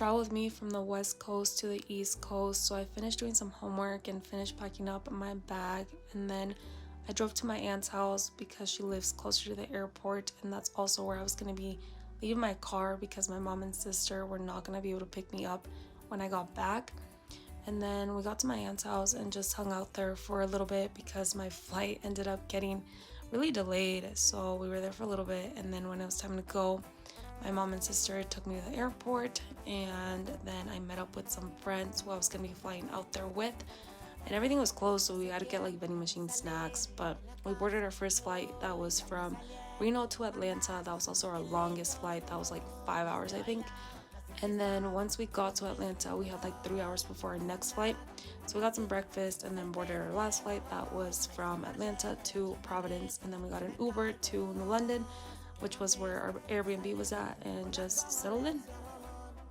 travel with me from the West Coast to the East Coast. So I finished doing some homework and finished packing up my bag. And then I drove to my aunt's house because she lives closer to the airport. And that's also where I was going to be leaving my car because my mom and sister were not going to be able to pick me up when I got back. And then we got to my aunt's house and just hung out there for a little bit because my flight ended up getting really delayed. So we were there for a little bit. And then when it was time to go, my mom and sister took me to the airport, and then I met up with some friends who I was going to be flying out there with. And everything was closed, so we had to get like vending machine snacks. But we boarded our first flight that was from Reno to Atlanta. That was also our longest flight. That was like 5 hours, I think. And then once we got to Atlanta, we had like 3 hours before our next flight. So we got some breakfast and then boarded our last flight that was from Atlanta to Providence. And then we got an Uber to New London, which was where our Airbnb was at, and just settled in.